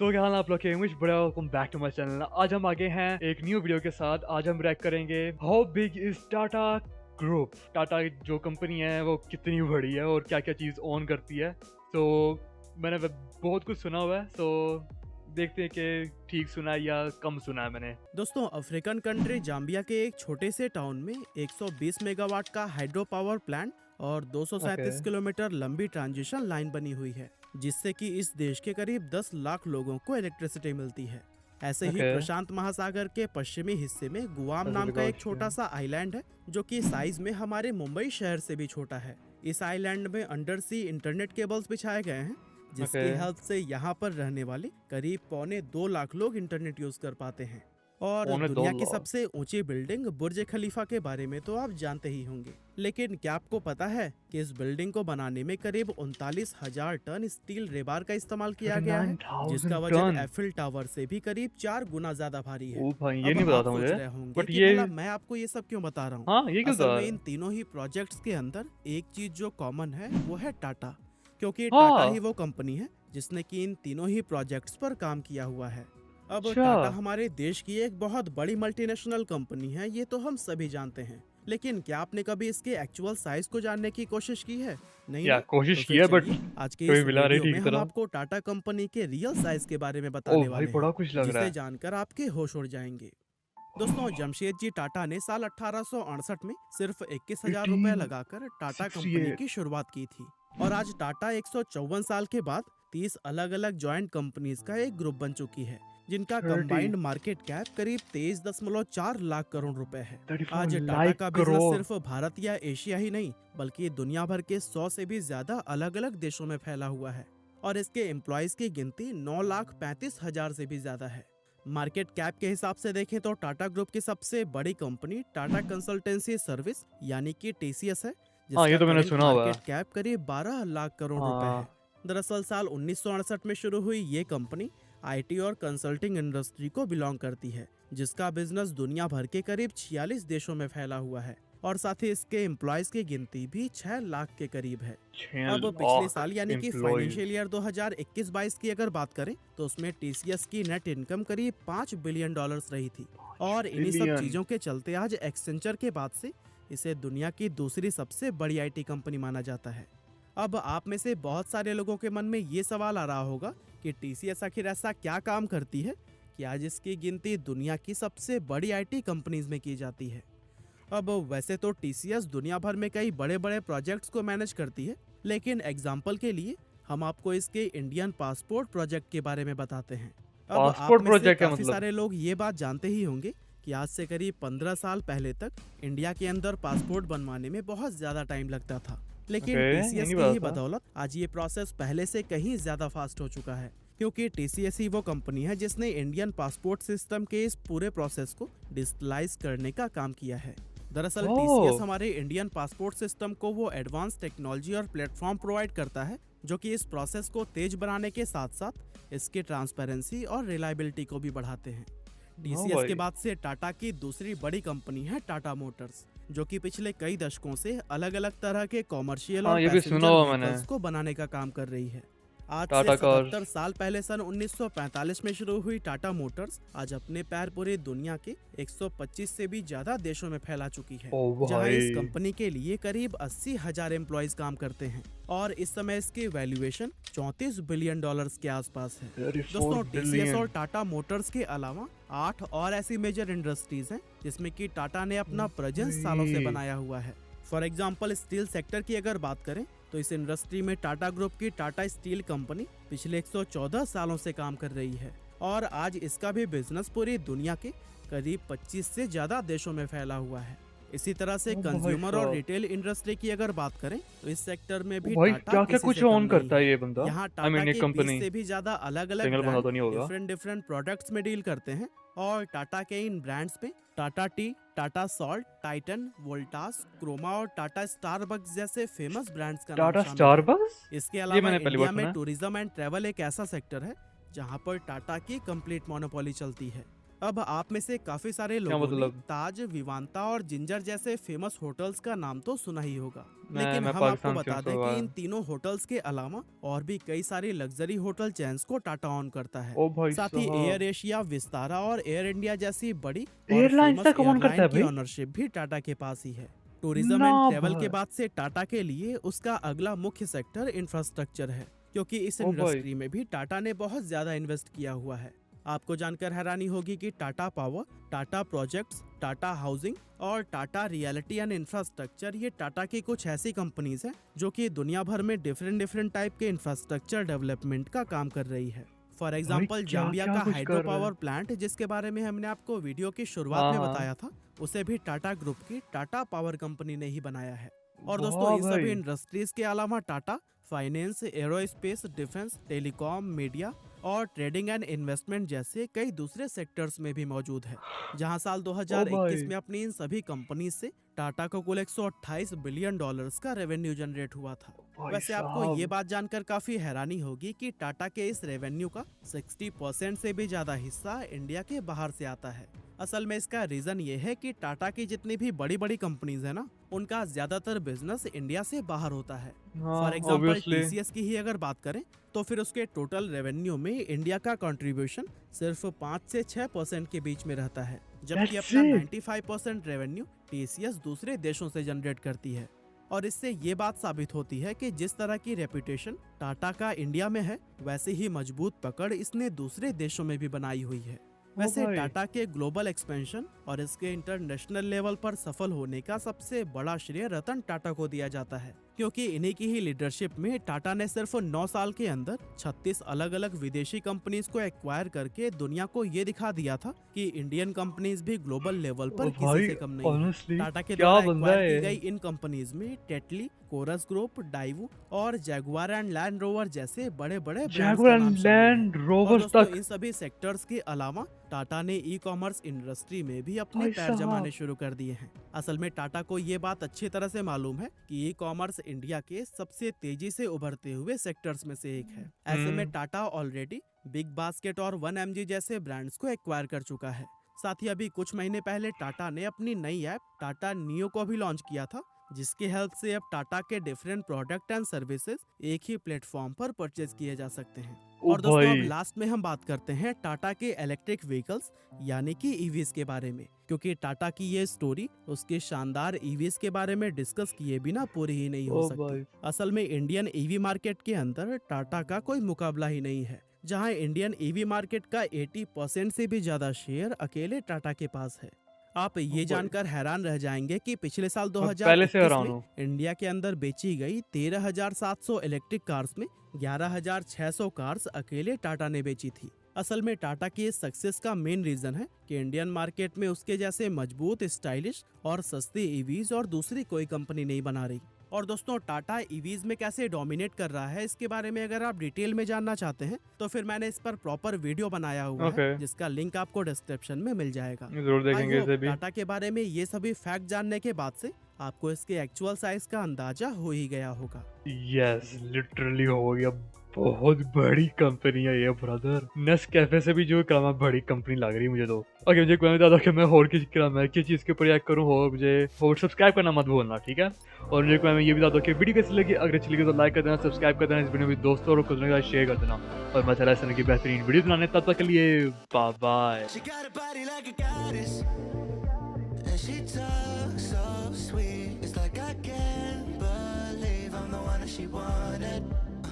तो क्या हाल है आप लोग के मुझ बड़ा welcome back to my channel. आज हम आगे हैं एक न्यू वीडियो के साथ। आज हम रैक करेंगे how big is Tata group. Tata जो कंपनी है वो कितनी बड़ी है और क्या क्या चीज़ ओन करती है। तो मैंने बहुत कुछ सुना हुआ है, तो देखते हैं कि ठीक सुना है या कम सुना है मैंने। दोस्तों, अफ्रीकन कंट्री जाम्बिया के एक छोटे से टाउन में 120 मेगावाट का हाइड्रो पावर प्लांट और ओके। 237 किलोमीटर लंबी ट्रांजिशन लाइन बनी हुई है, जिससे कि इस देश के करीब 10 लाख लोगों को इलेक्ट्रिसिटी मिलती है। ऐसे ही ओके। प्रशांत महासागर के पश्चिमी हिस्से में गुआम नाम का एक पैसिफिक छोटा सा आइलैंड है, जो कि साइज में हमारे मुंबई शहर से भी छोटा है। इस आइलैंड में अंडर सी इंटरनेट केबल्स बिछाए गए हैं, ओके। जिसकी हेल्प से यहाँ पर रहने वाले करीब 2.25 लाख लोग इंटरनेट यूज कर पाते हैं। और पौने दो दुनिया की लाख सबसे ऊंची बिल्डिंग बुर्ज खलीफा के बारे में तो आप जानते ही होंगे, लेकिन क्या आपको पता है कि इस बिल्डिंग को बनाने में करीब 39,000 टन स्टील रेबार का इस्तेमाल किया गया है, जिसका 39,000 वजन टन। एफिल टावर से भी करीब 4 गुना ज्यादा भारी है। ओ भाई, ये अब नहीं पता आप था सोच मुझे। रहे होंगे बट कि ये भला मैं आपको ये सब क्यों बता रहा हूँ। हाँ, ये क्यों असल था? में इन तीनों ही प्रोजेक्ट्स के अंदर एक चीज जो कॉमन है वो है टाटा, क्योंकि टाटा ही हाँ। वो कंपनी है जिसने कि इन तीनों ही प्रोजेक्ट्स पर काम किया हुआ है। अब अच्छा। टाटा हमारे देश की एक बहुत बड़ी मल्टीनेशनल कंपनी है, ये तो हम सभी जानते हैं, लेकिन क्या आपने कभी इसके एक्चुअल साइज को जानने की कोशिश की है? नहीं या ना? तो कोशिश की फिर है बट चलिए, आज के कभी इस मिला नहीं वीडियो में ठीक हम तरह। आपको टाटा कंपनी के रियल साइज के बारे में ओ बताने भाई, वाले बड़ा हैं, कुछ लग रहा जिसे है। जानकर आपके होश उड़ जाएंगे। दोस्तों, जमशेदजी टाटा ने साल 1868 में सिर्फ 21,000 रुपए लगाकर टाटा कंपनी 1868। की शुरुआत की थी, और आज टाटा 154 साल के बाद 30 अलग अलग जॉइंट कंपनीज का एक ग्रुप बन चुकी है, जिनका 30 कंबाइंड मार्केट कैप करीब 23.4 लाख करोड़ रुपए है। 34 आज टाटा लाख का बिजनेस करोड़। सिर्फ भारत या एशिया ही नहीं, बल्कि दुनिया भर के 100 से भी ज्यादा अलग अलग देशों में फैला हुआ है, और इसके एम्प्लॉयज की गिनती 9,35,000 से भी ज्यादा है। मार्केट कैप के हिसाब से देखें तो टाटा ग्रुप की सबसे बड़ी कंपनी टाटा कंसल्टेंसी सर्विस यानी कि टीसीएस है, हाँ, ये जिसका तो मैंने करंट सुना हुआ मार्केट है। कैप करीब 12 लाख करोड़ रुपए है। हाँ। दरअसल साल 1968 में शुरू हुई ये कंपनी आईटी और कंसल्टिंग इंडस्ट्री को बिलोंग करती है, जिसका बिजनेस दुनिया भर के करीब 46 देशों में फैला हुआ है, और साथ ही इसके एम्प्लॉयज की गिनती भी 6 लाख के करीब है। 6 अब पिछले लाख साल यानी कि एम्प्लॉयज। फाइनेंशियल ईयर 2021-22 की अगर बात करें, तो उसमें टीसीएस की नेट इनकम करीब $5 बिलियन रही थी, और इन्हीं सब बिलियन। चीजों के चलते आज एक्सेंचर के बाद से इसे दुनिया की दूसरी सबसे बड़ी आईटी कंपनी माना जाता है। अब आप में से बहुत सारे लोगों के मन में ये सवाल आ रहा होगा कि टीसीएस आखिर ऐसा क्या काम करती है कि आज इसकी गिनती दुनिया की सबसे बड़ी आईटी कंपनीज में की जाती है। अब वैसे तो टीसीएस दुनिया भर में कई बड़े बड़े प्रोजेक्ट्स को मैनेज करती है, लेकिन एग्जाम्पल के लिए हम आपको इसके इंडियन पासपोर्ट प्रोजेक्ट के बारे में बताते हैं। अब आप पासपोर्ट में से प्रोजेक्ट है काफी मतलब? सारे लोग ये बात जानते ही होंगे कि आज से करीब 15 साल पहले तक इंडिया के अंदर पासपोर्ट बनवाने में बहुत ज्यादा टाइम लगता था, लेकिन ओके, ये टीसीएस नहीं की ही पता था। बदौलत आज ये प्रोसेस पहले से कहीं ज्यादा फास्ट हो चुका है, क्योंकि टीसीएस ही वो कंपनी है जिसने इंडियन पासपोर्ट सिस्टम के इस पूरे प्रोसेस को डिजिटलाइज करने का काम किया है। दरअसल टीसीएस ओह। हमारे इंडियन पासपोर्ट सिस्टम को वो एडवांस टेक्नोलॉजी और प्लेटफॉर्म प्रोवाइड करता है, जो कि इस प्रोसेस को तेज बनाने के साथ साथ इसकी ट्रांसपेरेंसी और रिलायबिलिटी को भी बढ़ाते हैं। हाँ टीसीएस के भाई। बाद से टाटा की दूसरी बड़ी कंपनी है टाटा मोटर्स, जो कि पिछले कई दशकों से अलग अलग तरह के कॉमर्शियल और हाँ, ये भी सुना पैसेंजर हुआ मैंने। व्हीकल्स को बनाने का काम कर रही है। आज से टाटा कार्स। 77 साल पहले सन 1945 में शुरू हुई टाटा मोटर्स आज अपने पैर पूरी दुनिया के 125 से भी ज्यादा देशों में फैला चुकी है, ओ जहां इस भाई। कंपनी के लिए करीब 80,000 एम्प्लॉयज काम करते हैं, और इस समय इसकी वैल्यूएशन $34 बिलियन के आसपास है। 34 दोस्तों, टीसीएस और बिलियन। टाटा मोटर्स के अलावा 8 और ऐसी मेजर इंडस्ट्रीज हैं जिसमें कि टाटा ने अपना प्रेजेंस सालों से बनाया हुआ है। फॉर एग्जाम्पल, स्टील सेक्टर की अगर बात करें तो इस इंडस्ट्री में टाटा ग्रुप की टाटा स्टील कंपनी पिछले 114 सालों से काम कर रही है, और आज इसका भी बिजनेस पूरी दुनिया के करीब 25 से ज्यादा देशों में फैला हुआ है। इसी तरह से ओ भाई कंज्यूमर और साहब। रिटेल इंडस्ट्री की अगर बात करें तो इस सेक्टर में ओ भी भाई, टाटा क्या क्या किसी कुछ से कम ऑन नहीं करता है। है ये बंदा? यहाँ आई टाटा मीन ये के 20 कंपनी। से भी ज्यादा अलग अलग सिंगल बंदा ब्रांड तो नहीं होगा? डिफरेंट प्रोडक्ट्स में डील करते हैं, और टाटा के इन ब्रांड्स में टाटा टी, टाटा सॉल्ट, टाइटन, वोल्टास, क्रोमा और टाटा स्टारबक्स जैसे फेमस ब्रांड्स का नाम टाटा शामिल है। स्टारबक्स। इसके ये अलावा मैंने पहली बार इंडिया में सुना है। टूरिज्म एंड ट्रैवल एक ऐसा सेक्टर है जहां पर टाटा की कंप्लीट मोनोपोली चलती है। अब आप में से काफी सारे क्या लोगों ने मतलब? ताज, विवांता और जिंजर जैसे फेमस होटल्स का नाम तो सुना ही होगा। लेकिन मैं हम आपको पाकिस्तान से हूँ बता दें तो कि इन तीनों होटल्स के अलावा और भी कई सारी लग्जरी होटल चेन्स को टाटा ऑन करता है। ओ भाई साथ ही एयर साहब, एशिया, विस्तारा और एयर इंडिया जैसी बड़ी और एयरलाइंस फेमस तक कौन करता एयरलाइन है की भाई? ऑनरशिप भी टाटा के पास ही है। टूरिज्म ना एंड ट्रेवल के भाई। बाद से टाटा के लिए उसका अगला मुख्य सेक्टर इंफ्रास्ट्रक्चर है, क्योंकि इस ओ भाई, इंडस्ट्री में भी टाटा ने बहुत ज्यादा इन्वेस्ट किया हुआ है। आपको जानकर हैरानी होगी कि Tata power, Tata projects, Tata housing और टाटा रियलिटी एंड इंफ्रास्ट्रक्चर ये टाटा की कुछ ऐसी कंपनीज हैं जो कि दुनिया भर में डिफरेंट डिफरेंट टाइप के इंफ्रास्ट्रक्चर डेवलपमेंट का काम कर रही है। फॉर भाई एग्जाम्पल क्या जाम्बिया क्या का कुछ हाइड्रो कर रहे पावर हैं। प्लांट, जिसके बारे में हमने आपको वीडियो की शुरुआत हाँ में हाँ, बताया था, उसे भी टाटा ग्रुप की टाटा पावर कंपनी ने ही बनाया है। और दोस्तों, वाह इन सभी भाई। इंडस्ट्रीज के अलावा Tata finance, aerospace, defence, telecom, media और ट्रेडिंग एंड इन्वेस्टमेंट जैसे कई दूसरे सेक्टर्स में भी मौजूद है, जहां साल ओ 2021 भाई, में अपनी इन सभी कंपनी से टाटा को कुल 128 बिलियन डॉलर्स का रेवेन्यू जनरेट हुआ था। भाई वैसे आपको ये साहब। बात जानकर काफी हैरानी होगी कि टाटा के इस रेवेन्यू का 60% से भी ज्यादा हिस्सा इंडिया के बाहर से आता है। असल में इसका रीजन ये है कि टाटा की जितनी भी बड़ी बड़ी कंपनीज है ना, उनका ज्यादातर बिजनेस इंडिया से बाहर होता है। हाँ फॉर एग्जाम्पल ऑब्वियसली। टीसीएस की ही अगर बात करें तो फिर उसके टोटल रेवेन्यू में इंडिया का कंट्रीब्यूशन सिर्फ 5 से 6% के बीच में रहता है, जबकि दैट्स अपना इट। 95% रेवेन्यू टीसीएस दूसरे देशों से जनरेट करती है। और इससे ये बात साबित होती है कि जिस तरह की रेपुटेशन टाटा का इंडिया में है, वैसे ही मजबूत पकड़ इसने दूसरे देशों में भी बनाई हुई है। ओ वैसे भाई, टाटा के ग्लोबल एक्सपेंशन और इसके इंटरनेशनल लेवल पर सफल होने का सबसे बड़ा श्रेय रतन टाटा को दिया जाता है, क्योंकि इन्हीं की ही लीडरशिप में टाटा ने सिर्फ 9 साल के अंदर 36 अलग अलग विदेशी कंपनीज को एक्वायर करके दुनिया को ये दिखा दिया था कि इंडियन कंपनीज भी ग्लोबल लेवल ओ पर किसी भाई, से कम नहीं है। ऑनेस्टली टाटा के क्या द्वारा बंदा एक्वायर है की ये। गई इन कंपनीज में टेटली, कोरस ग्रुप, डाइवू और जैगुआर एंड लैंड रोवर जैसे बड़े बड़े ब्रांड्स का जैगुआर नाम एंड शामिल है। लैंड और रोवर्स दोस्तों, तक। इन सभी सेक्टर्स के अलावा टाटा ने ई कॉमर्स इंडस्ट्री में भी अपने भाई पैर साहब। जमाने शुरू कर दिए हैं। असल में टाटा को ये बात अच्छी तरह से मालूम है कि ई कॉमर्स इंडिया के सबसे तेजी से उभरते हुए सेक्टर्स में से एक है। ऐसे में टाटा ऑलरेडी बिग बास्केट और 1mg जैसे ब्रांड्स को एक्वायर कर चुका है। साथ ही अभी कुछ महीने पहले टाटा ने अपनी नई ऐप टाटा नियो को भी लॉन्च किया था, जिसकी हेल्प से अब टाटा के डिफरेंट प्रोडक्ट एंड सर्विसेज एक ही प्लेटफॉर्म पर परचेज किए जा सकते हैं। ओ और दोस्तों, अब भाई, लास्ट में हम बात करते हैं टाटा के इलेक्ट्रिक व्हीकल्स यानी कि ईवीज के बारे में, क्योंकि टाटा की ये स्टोरी उसके शानदार ईवीज के बारे में डिस्कस किए बिना पूरी ही नहीं हो ओ सकती। भाई, असल में इंडियन ईवी मार्केट के अंदर टाटा का कोई मुकाबला ही नहीं है, जहां इंडियन ईवी मार्केट का 80% से भी ज्यादा शेयर अकेले टाटा के पास है। आप ये भाई, जानकर हैरान रह जाएंगे कि पिछले साल मैं पहले से 2021 हैरान में हूँ। इंडिया के अंदर बेची गई 13,700 इलेक्ट्रिक कार्स में 11,600 कार्स अकेले टाटा ने बेची थी। असल में टाटा की इस सक्सेस का मेन रीजन है कि इंडियन मार्केट में उसके जैसे मजबूत, स्टाइलिश और सस्ती ईवीज और दूसरी कोई कंपनी नहीं बना रही। और दोस्तों, टाटा ईवीज में कैसे डोमिनेट कर रहा है, इसके बारे में अगर आप डिटेल में जानना चाहते हैं तो फिर मैंने इस पर प्रॉपर वीडियो बनाया हुआ ओके, है, जिसका लिंक आपको डिस्क्रिप्शन में मिल जाएगा। जरूर आई देखेंगे होप इसे भी। टाटा के बारे में ये सभी फैक्ट जानने के बाद से आपको इसके एक्चुअल साइज का अंदाजा हो ही गया होगा। यस, लिटरली हो गया। बहुत बड़ी कंपनी है ये ब्रदर। नेस्कैफे से भी जो क्या बड़ी कंपनी लग रही है मुझे तो। ओके, मुझे कोई बता दो कि मैं और किस चीज़ के ऊपर रिएक्ट करूँ, और मुझे और सब्सक्राइब करना मत भूलना, ठीक है। और मुझे कोई ये भी बता दो कि वीडियो कैसी लगी। अगर अच्छी लगी तो लाइक कर देना, सब्सक्राइब कर देना, इस वीडियो में दोस्तों और खुद के साथ शेयर कर देना। और मैं चला इस तरह की बेहतरीन वीडियो बनाने, तब तक के लिए bye bye. She got a body like a goddess, and she talks so sweet. It's like I can't believe I'm the one that she wanted.